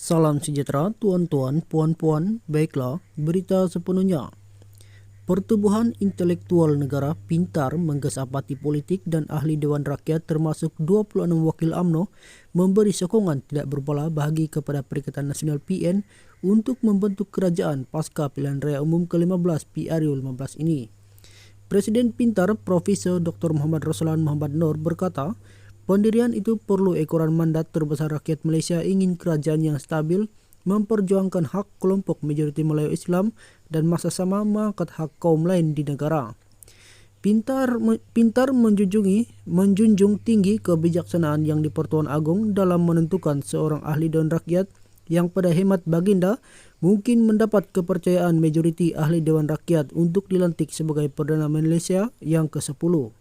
Salam sejahtera tuan-tuan, puan-puan, baiklah berita sepenuhnya. Pertubuhan intelektual negara pintar menggesa parti politik dan ahli Dewan Rakyat termasuk 26 wakil UMNO memberi sokongan tidak berbelah bagi kepada Perikatan Nasional PN untuk membentuk kerajaan pasca pilihan raya umum ke-15 PRU 15 ini. Presiden pintar Profesor Dr. Muhammad Roslan Muhammad Noor berkata, pendirian itu perlu ekoran mandat terbesar rakyat Malaysia ingin kerajaan yang stabil, memperjuangkan hak kelompok majoriti Melayu Islam dan masa sama mengangkat hak kaum lain di negara. Pintar menjunjung tinggi kebijaksanaan yang di Pertuan Agong dalam menentukan seorang ahli Dewan Rakyat yang pada hemat baginda mungkin mendapat kepercayaan majoriti ahli Dewan Rakyat untuk dilantik sebagai Perdana Malaysia yang ke-10.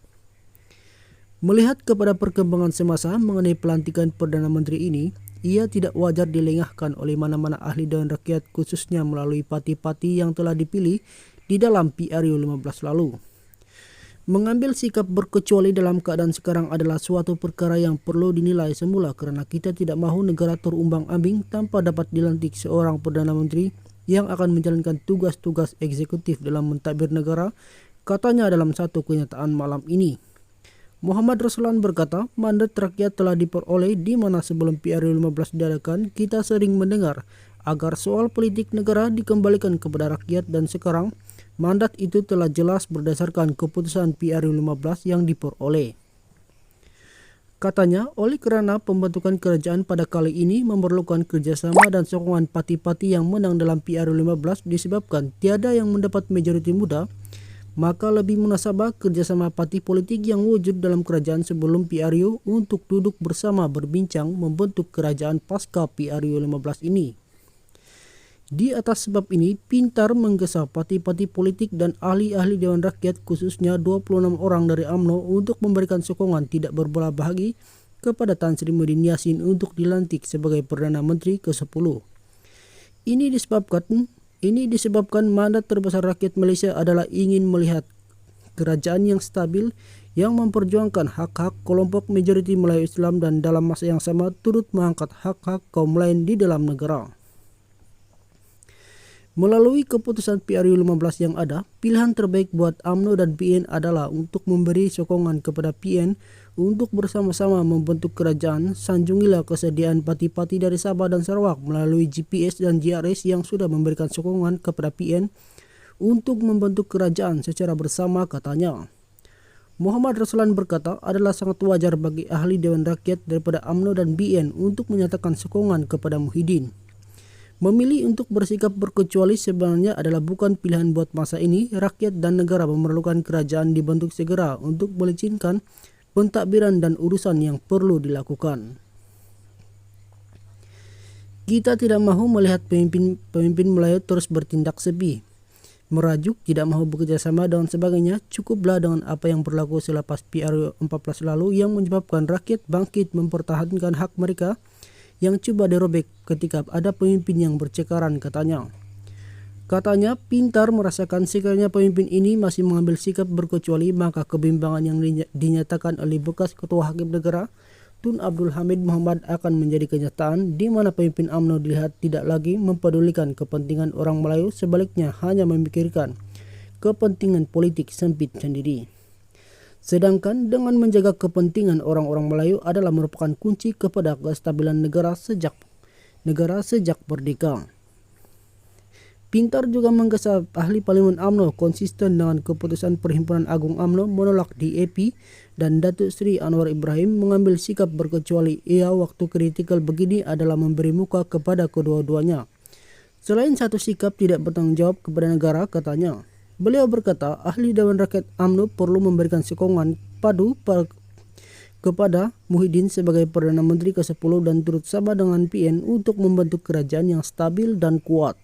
Melihat kepada perkembangan semasa mengenai pelantikan Perdana Menteri ini, ia tidak wajar dilengahkan oleh mana-mana ahli Dewan Rakyat khususnya melalui parti-parti yang telah dipilih di dalam PRU 15 lalu. Mengambil sikap berkecuali dalam keadaan sekarang adalah suatu perkara yang perlu dinilai semula kerana kita tidak mahu negara terumbang-ambing tanpa dapat dilantik seorang Perdana Menteri yang akan menjalankan tugas-tugas eksekutif dalam mentadbir negara, katanya dalam satu kenyataan malam ini. Muhammad Roslan berkata, mandat rakyat telah diperoleh di mana sebelum PRU 15 diadakan, kita sering mendengar agar soal politik negara dikembalikan kepada rakyat dan sekarang mandat itu telah jelas berdasarkan keputusan PRU 15 yang diperoleh. Katanya, oleh kerana pembentukan kerajaan pada kali ini memerlukan kerjasama dan sokongan parti-parti yang menang dalam PRU 15 disebabkan tiada yang mendapat majoriti muda, maka lebih munasabah kerjasama parti politik yang wujud dalam kerajaan sebelum PRU untuk duduk bersama berbincang membentuk kerajaan pasca PRU 15 ini. Di atas sebab ini, pintar menggesa parti-parti politik dan ahli-ahli Dewan Rakyat khususnya 26 orang dari UMNO untuk memberikan sokongan tidak berbelah bahagi kepada Tan Sri Muhyiddin Yassin untuk dilantik sebagai Perdana Menteri ke-10. Ini disebabkan mandat terbesar rakyat Malaysia adalah ingin melihat kerajaan yang stabil yang memperjuangkan hak-hak kelompok majoriti Melayu Islam dan dalam masa yang sama turut mengangkat hak-hak kaum lain di dalam negara. Melalui keputusan PRU 15 yang ada, pilihan terbaik buat UMNO dan PN adalah untuk memberi sokongan kepada PN untuk bersama-sama membentuk kerajaan. Sanjungilah kesediaan parti-parti dari Sabah dan Sarawak melalui GPS dan GRS yang sudah memberikan sokongan kepada PN untuk membentuk kerajaan secara bersama, katanya. Muhammad Roslan berkata adalah sangat wajar bagi ahli Dewan Rakyat daripada UMNO dan BN untuk menyatakan sokongan kepada Muhyiddin. Memilih untuk bersikap berkecuali sebenarnya adalah bukan pilihan buat masa ini. Rakyat dan negara memerlukan kerajaan dibentuk segera untuk melicinkan pentadbiran dan urusan yang perlu dilakukan. Kita tidak mahu melihat pemimpin Melayu terus bertindak sepi, merajuk, tidak mahu bekerjasama dan sebagainya. Cukuplah dengan apa yang berlaku selepas PRU 14 lalu yang menyebabkan rakyat bangkit mempertahankan hak mereka yang cuba dirobek ketika ada pemimpin yang bercekaran, katanya. Katanya, pintar merasakan sekiranya pemimpin ini masih mengambil sikap berkecuali, maka kebimbangan yang dinyatakan oleh bekas Ketua Hakim Negara Tun Abdul Hamid Muhammad akan menjadi kenyataan di mana pemimpin UMNO dilihat tidak lagi mempedulikan kepentingan orang Melayu, sebaliknya hanya memikirkan kepentingan politik sempit sendiri. Sedangkan dengan menjaga kepentingan orang-orang Melayu adalah merupakan kunci kepada kestabilan negara sejak merdeka. Pintar juga menggesa ahli Parlimen UMNO konsisten dengan keputusan Perhimpunan Agung UMNO menolak DAP dan Datuk Seri Anwar Ibrahim mengambil sikap berkecuali. Ia waktu kritikal begini adalah memberi muka kepada kedua-duanya. Selain satu sikap tidak bertanggungjawab kepada negara, katanya. Beliau berkata ahli Dewan Rakyat UMNO perlu memberikan sokongan padu kepada Muhyiddin sebagai Perdana Menteri ke-10 dan turut sama dengan PN untuk membentuk kerajaan yang stabil dan kuat.